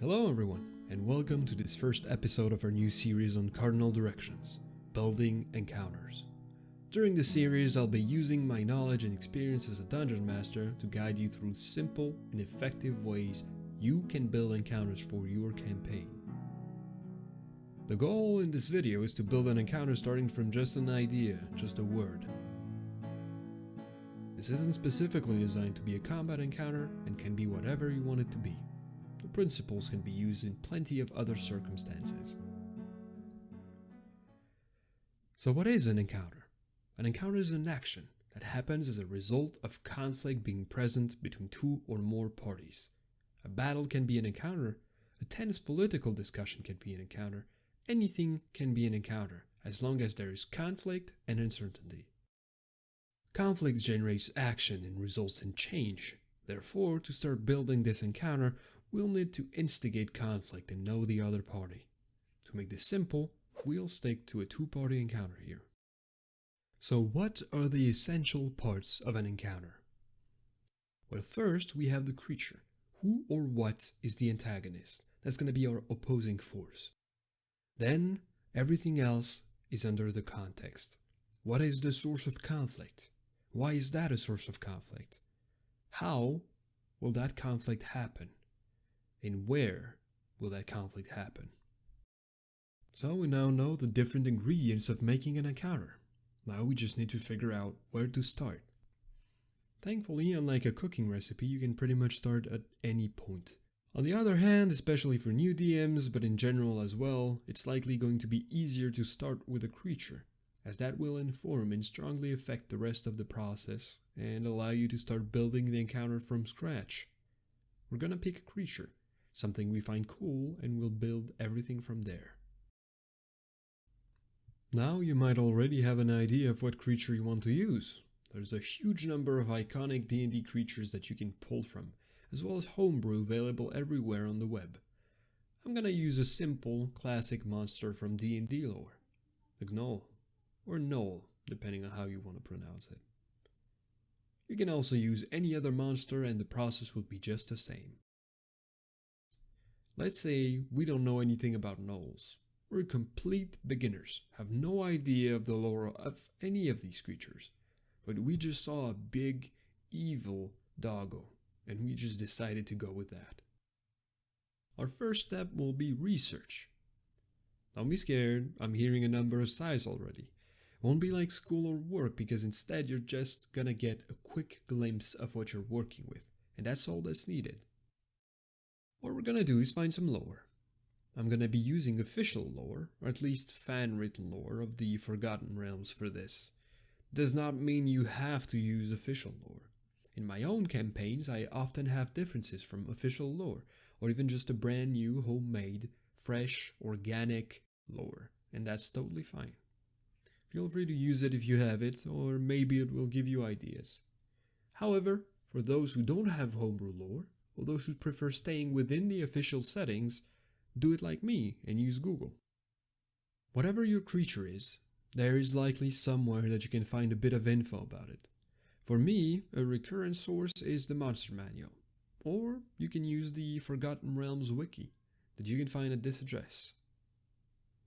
Hello everyone, and welcome to this first episode of our new series on Cardinal directions, building encounters. During this series, I'll be using my knowledge and experience as a dungeon master to guide you through simple and effective ways you can build encounters for your campaign. The goal in this video is to build an encounter starting from just an idea, just a word. This isn't specifically designed to be a combat encounter and can be whatever you want it to be. The principles can be used in plenty of other circumstances. So what is an encounter? An encounter is an action that happens as a result of conflict being present between two or more parties. A battle can be an encounter, a tense political discussion can be an encounter, anything can be an encounter as long as there is conflict and uncertainty. Conflict generates action and results in change. Therefore, to start building this encounter, we'll need to instigate conflict and know the other party. To make this simple, we'll stick to a two-party encounter here. So what are the essential parts of an encounter? Well, first we have the creature. Who or what is the antagonist? That's going to be our opposing force. Then, everything else is under the context. What is the source of conflict? Why is that a source of conflict? How will that conflict happen? And where will that conflict happen? So we now know the different ingredients of making an encounter. Now we just need to figure out where to start. Thankfully, unlike a cooking recipe, you can pretty much start at any point. On the other hand, especially for new DMs, but in general as well, it's likely going to be easier to start with a creature, as that will inform and strongly affect the rest of the process and allow you to start building the encounter from scratch. We're gonna pick a creature, something we find cool, and we'll build everything from there. Now you might already have an idea of what creature you want to use. There's a huge number of iconic D&D creatures that you can pull from, as well as homebrew available everywhere on the web. I'm gonna use a simple, classic monster from D&D lore, the Gnoll, or Gnoll, depending on how you want to pronounce it. You can also use any other monster and the process would be just the same. Let's say we don't know anything about Gnolls. We're complete beginners, have no idea of the lore of any of these creatures, but we just saw a big, evil doggo, and we just decided to go with that. Our first step will be research. Don't be scared, I'm hearing a number of sighs already. It won't be like school or work, because instead you're just gonna get a quick glimpse of what you're working with, and that's all that's needed. What we're gonna do is find some lore. I'm gonna be using official lore, or at least fan-written lore of the Forgotten Realms for this. Does not mean you have to use official lore. In my own campaigns, I often have differences from official lore, or even just a brand new, homemade, fresh, organic lore, and that's totally fine. Feel free to use it if you have it, or maybe it will give you ideas. However, for those who don't have homebrew lore, or those who prefer staying within the official settings, do it like me and use Google. Whatever your creature is, there is likely somewhere that you can find a bit of info about it. For me, a recurrent source is the Monster Manual, or you can use the Forgotten Realms wiki that you can find at this address.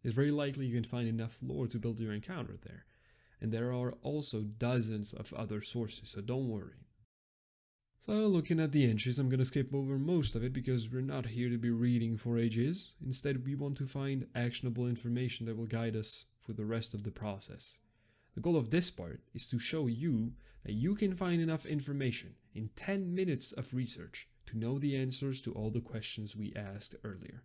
It's very likely you can find enough lore to build your encounter there, and there are also dozens of other sources, so don't worry. So looking at the entries, I'm gonna skip over most of it because we're not here to be reading for ages. Instead, we want to find actionable information that will guide us for the rest of the process. The goal of this part is to show you that you can find enough information in 10 minutes of research to know the answers to all the questions we asked earlier.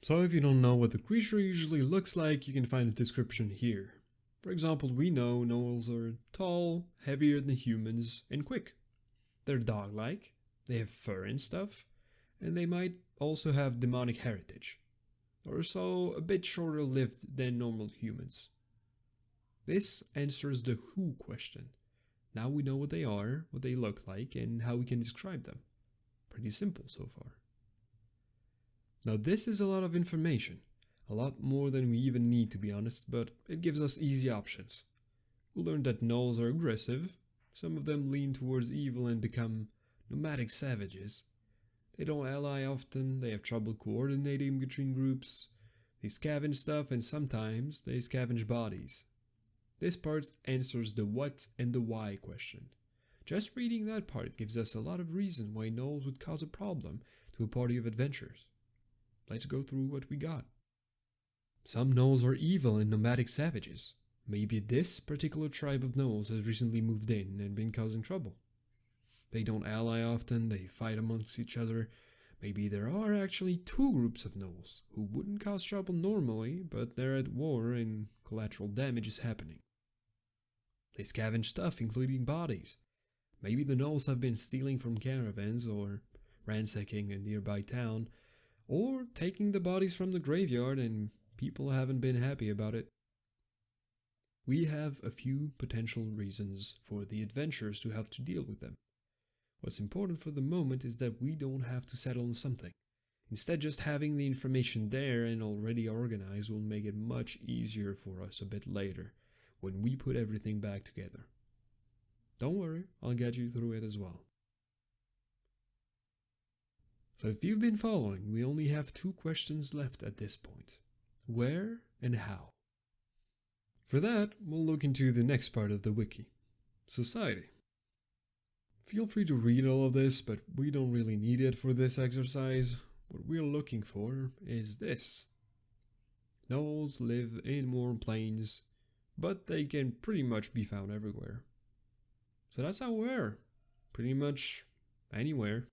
So if you don't know what the creature usually looks like, you can find a description here. For example, we know Gnolls are tall, heavier than humans, and quick. They're dog-like, they have fur and stuff, and they might also have demonic heritage, or so a bit shorter lived than normal humans. This answers the who question. Now we know what they are, what they look like, and how we can describe them. Pretty simple so far. Now this is a lot of information, a lot more than we even need to be honest, but it gives us easy options. We learned that Gnolls are aggressive, some of them lean towards evil and become nomadic savages. They don't ally often, they have trouble coordinating between groups, they scavenge stuff, and sometimes they scavenge bodies. This part answers the what and the why question. Just reading that part gives us a lot of reason why Gnolls would cause a problem to a party of adventurers. Let's go through what we got. Some Gnolls are evil and nomadic savages. Maybe this particular tribe of Gnolls has recently moved in and been causing trouble. They don't ally often, they fight amongst each other. Maybe there are actually two groups of Gnolls who wouldn't cause trouble normally, but they're at war and collateral damage is happening. They scavenge stuff, including bodies. Maybe the Gnolls have been stealing from caravans or ransacking a nearby town, or taking the bodies from the graveyard and people haven't been happy about it. We have a few potential reasons for the adventurers to have to deal with them. What's important for the moment is that we don't have to settle on something. Instead, just having the information there and already organized will make it much easier for us a bit later, when we put everything back together. Don't worry, I'll get you through it as well. So if you've been following, we only have two questions left at this point. Where and how? For that, we'll look into the next part of the wiki, society. Feel free to read all of this, but we don't really need it for this exercise. What we're looking for is this. Gnolls live in warm plains, but they can pretty much be found everywhere. So that's our where, pretty much anywhere.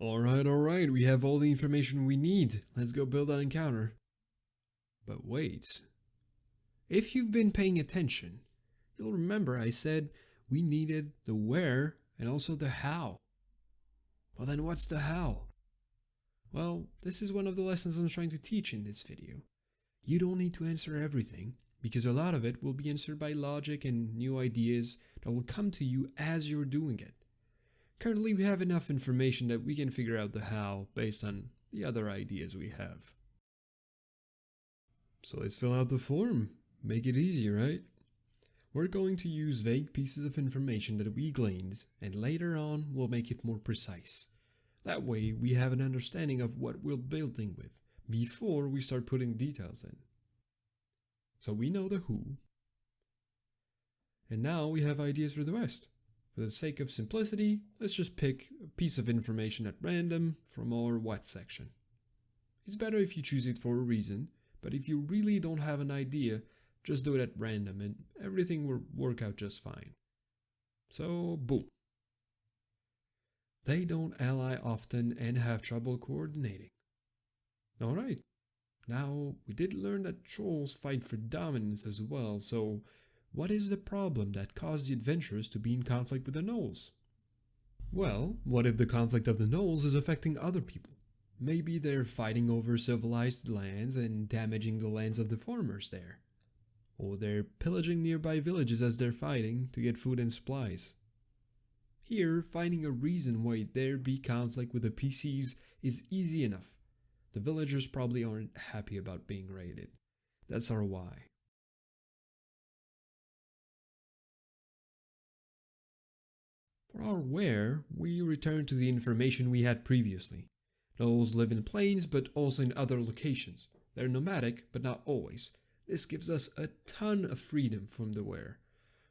Alright, we have all the information we need. Let's go build that encounter. But wait. If you've been paying attention, you'll remember I said we needed the where and also the how. Well then what's the how? Well, this is one of the lessons I'm trying to teach in this video. You don't need to answer everything, because a lot of it will be answered by logic and new ideas that will come to you as you're doing it. Currently we have enough information that we can figure out the how based on the other ideas we have. So let's fill out the form. Make it easy, right? We're going to use vague pieces of information that we gleaned, and later on we'll make it more precise. That way we have an understanding of what we're building with before we start putting details in. So we know the who, and now we have ideas for the rest. For the sake of simplicity, let's just pick a piece of information at random from our what section. It's better if you choose it for a reason, but if you really don't have an idea, just do it at random and everything will work out just fine. So, boom. They don't ally often and have trouble coordinating. Alright, now we did learn that trolls fight for dominance as well, so what is the problem that caused the adventurers to be in conflict with the Gnolls? Well, what if the conflict of the Gnolls is affecting other people? Maybe they're fighting over civilized lands and damaging the lands of the farmers there. Or they're pillaging nearby villages as they're fighting to get food and supplies. Here, finding a reason why there be conflict with the PCs is easy enough. The villagers probably aren't happy about being raided. That's our why. For our where, we return to the information we had previously. Gnolls live in plains, but also in other locations. They're nomadic, but not always. This gives us a ton of freedom from the where.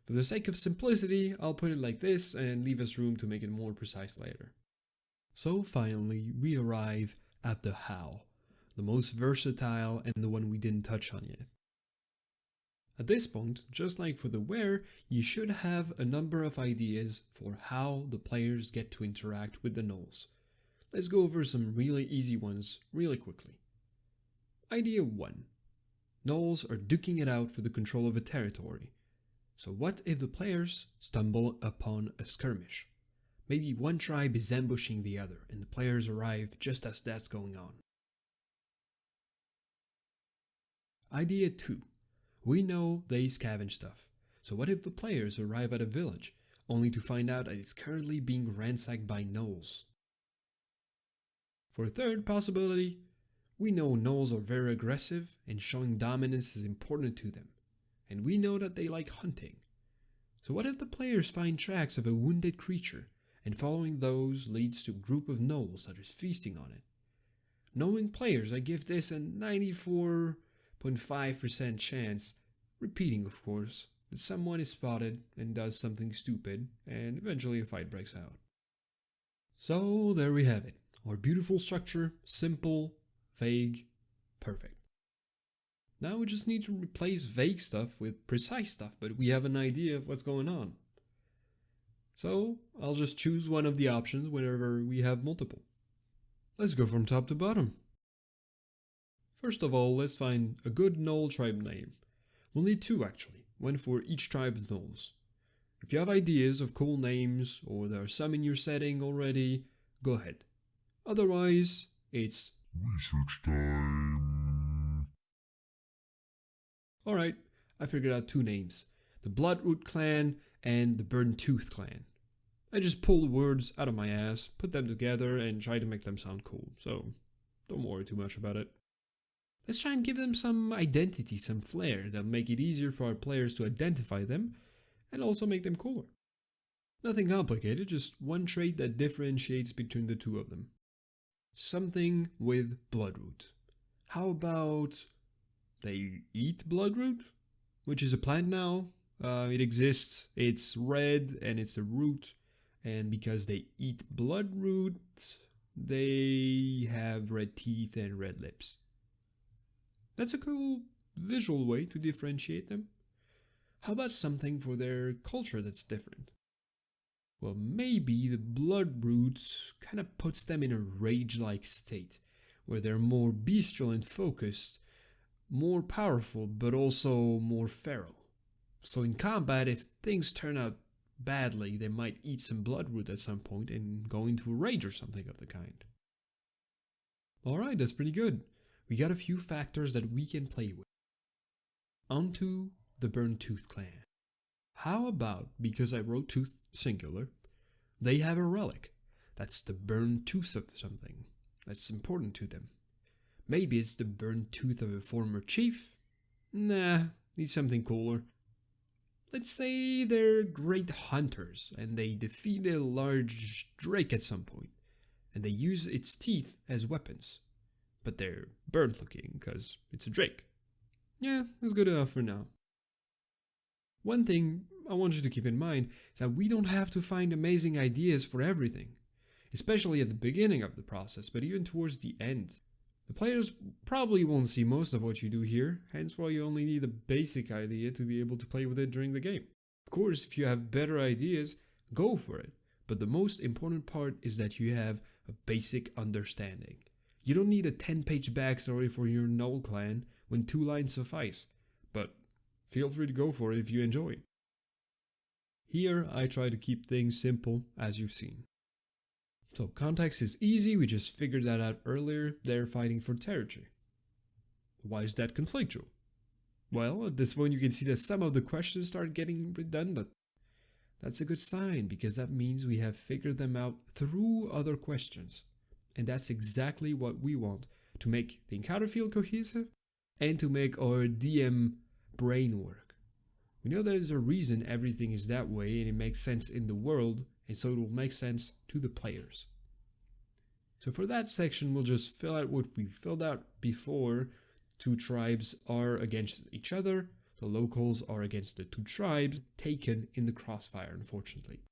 For the sake of simplicity, I'll put it like this and leave us room to make it more precise later. So finally, we arrive at the how, the most versatile and the one we didn't touch on yet. At this point, just like for the where, you should have a number of ideas for how the players get to interact with the Gnolls. Let's go over some really easy ones really quickly. Idea 1. Gnolls are duking it out for the control of a territory. So what if the players stumble upon a skirmish? Maybe one tribe is ambushing the other and the players arrive just as that's going on. Idea 2. We know they scavenge stuff. So what if the players arrive at a village only to find out that it's currently being ransacked by Gnolls? For a third possibility, we know Gnolls are very aggressive and showing dominance is important to them. And we know that they like hunting. So what if the players find tracks of a wounded creature and following those leads to a group of gnolls that is feasting on it. Knowing players, I give this a 94.5% chance, repeating of course, that someone is spotted and does something stupid, and eventually a fight breaks out. So there we have it. Our beautiful structure, simple, vague, perfect. Now we just need to replace vague stuff with precise stuff, but we have an idea of what's going on. So I'll just choose one of the options whenever we have multiple. Let's go from top to bottom. First of all, let's find a good Gnoll tribe name. We'll need two actually, one for each tribe's Gnolls. If you have ideas of cool names, or there are some in your setting already, go ahead. Otherwise, it's research time. Alright, I figured out two names. The Bloodroot clan and the Burnt Tooth clan. I just pulled words out of my ass, put them together and tried to make them sound cool, so don't worry too much about it. Let's try and give them some identity, some flair that'll make it easier for our players to identify them and also make them cooler. Nothing complicated, just one trait that differentiates between the two of them. Something with bloodroot. How about they eat bloodroot? Which is a plant now. It exists, it's red and it's a root, and because they eat bloodroot, they have red teeth and red lips. That's a cool visual way to differentiate them. How about something for their culture that's different? Well, maybe the bloodroots kind of puts them in a rage-like state, where they're more bestial and focused, more powerful, but also more feral. So in combat, if things turn out badly, they might eat some bloodroot at some point and go into a rage or something of the kind. Alright, that's pretty good. We got a few factors that we can play with. Onto the Burnt Tooth clan. How about, because I wrote tooth singular, they have a relic. That's the burnt tooth of something that's important to them. Maybe it's the burnt tooth of a former chief? Nah, need something cooler. Let's say they're great hunters and they defeat a large drake at some point, and they use its teeth as weapons. But they're burnt looking because it's a drake. Yeah, that's good enough for now. One thing I want you to keep in mind is that we don't have to find amazing ideas for everything, especially at the beginning of the process, but even towards the end. The players probably won't see most of what you do here, hence why you only need a basic idea to be able to play with it during the game. Of course, if you have better ideas, go for it, but the most important part is that you have a basic understanding. You don't need a 10-page backstory for your Gnoll clan when 2 lines suffice, but feel free to go for it if you enjoy. Here I try to keep things simple, as you've seen. So context is easy, we just figured that out earlier. They're fighting for territory. Why is that conflictual? Well, at this point you can see that some of the questions start getting redundant. That's a good sign, because that means we have figured them out through other questions. And that's exactly what we want, to make the encounter feel cohesive and to make our DM brain work. We know there's a reason everything is that way, and it makes sense in the world, and so it will make sense to the players. So for that section, we'll just fill out what we filled out before. 2 tribes are against each other. The locals are against the 2 tribes taken in the crossfire, unfortunately.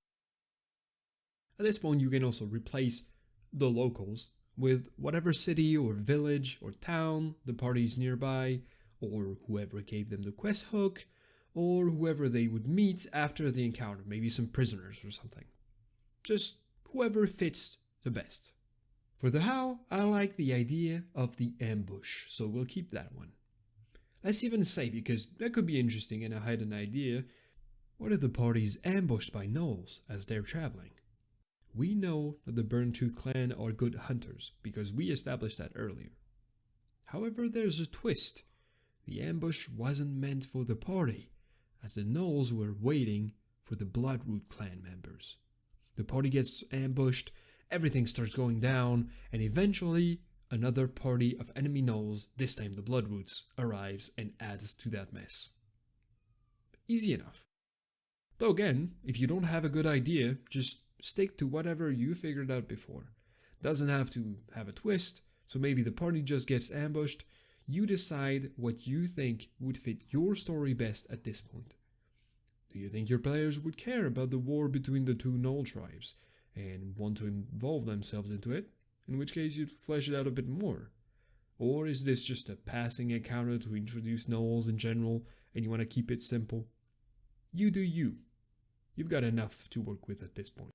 At this point, you can also replace the locals with whatever city or village or town the party's nearby, or whoever gave them the quest hook, or whoever they would meet after the encounter, maybe some prisoners or something. Just whoever fits the best. For the how, I like the idea of the ambush, so we'll keep that one. Let's even say, because that could be interesting and I had an idea, what if the party's ambushed by Gnolls as they're traveling? We know that the Burnt Tooth clan are good hunters, because we established that earlier. However, there's a twist. The ambush wasn't meant for the party, as the Gnolls were waiting for the Bloodroot clan members. The party gets ambushed, everything starts going down, and eventually another party of enemy Gnolls, this time the Bloodroots, arrives and adds to that mess. Easy enough. Though again, if you don't have a good idea, just stick to whatever you figured out before. Doesn't have to have a twist, so maybe the party just gets ambushed. You decide what you think would fit your story best at this point. Do you think your players would care about the war between the two Gnoll tribes and want to involve themselves into it? In which case you'd flesh it out a bit more. Or is this just a passing encounter to introduce Gnolls in general and you want to keep it simple? You do you. You've got enough to work with at this point.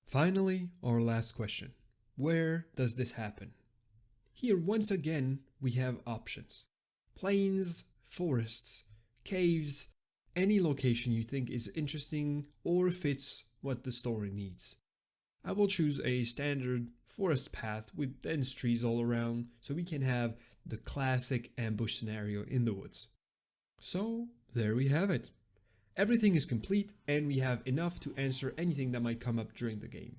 Finally, our last question. Where does this happen? Here, once again, we have options. Plains, forests, caves, any location you think is interesting or fits what the story needs. I will choose a standard forest path with dense trees all around so we can have the classic ambush scenario in the woods. So, there we have it. Everything is complete and we have enough to answer anything that might come up during the game.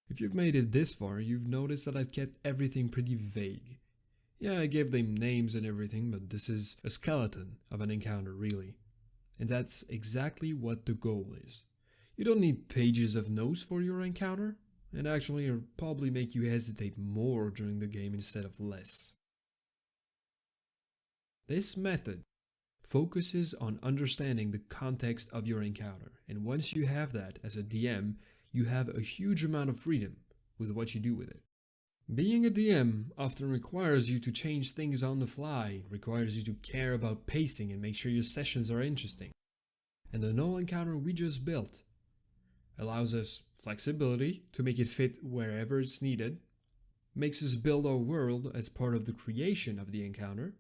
If you've made it this far, you've noticed that I've kept everything pretty vague. Yeah, I gave them names and everything, but this is a skeleton of an encounter really. And that's exactly what the goal is. You don't need pages of notes for your encounter, and actually it'll probably make you hesitate more during the game instead of less. This method focuses on understanding the context of your encounter, and once you have that as a DM, you have a huge amount of freedom with what you do with it. Being a DM often requires you to change things on the fly, requires you to care about pacing and make sure your sessions are interesting. And the Gnoll encounter we just built allows us flexibility to make it fit wherever it's needed, makes us build our world as part of the creation of the encounter,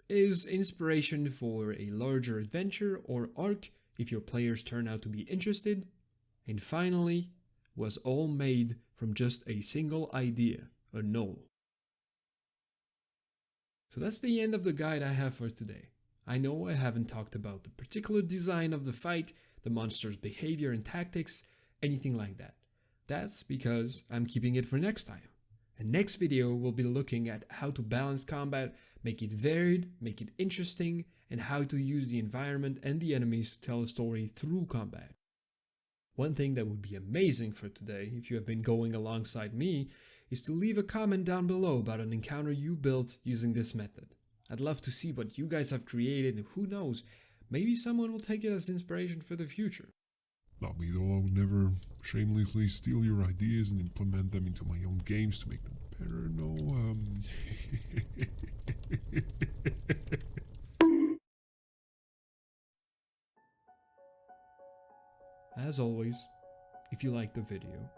is inspiration for a larger adventure or arc if your players turn out to be interested, and finally, was all made from just a single idea, a Gnoll. So that's the end of the guide I have for today. I know I haven't talked about the particular design of the fight, the monster's behavior and tactics, anything like that. That's because I'm keeping it for next time. And next video we'll be looking at how to balance combat, make it varied, make it interesting, and how to use the environment and the enemies to tell a story through combat. One thing that would be amazing for today, if you have been going alongside me, is to leave a comment down below about an encounter you built using this method. I'd love to see what you guys have created, and who knows, maybe someone will take it as inspiration for the future. Not me though, I would never shamelessly steal your ideas and implement them into my own games to make them better, no, As always, if you liked the video,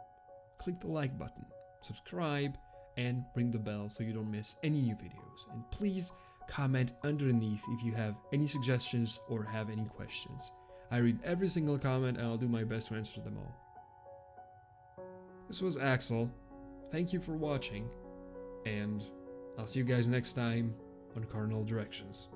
click the like button, subscribe, and ring the bell so you don't miss any new videos. And please comment underneath if you have any suggestions or have any questions. I read every single comment and I'll do my best to answer them all. This was Axel. Thank you for watching, and I'll see you guys next time on Cardinal Directions.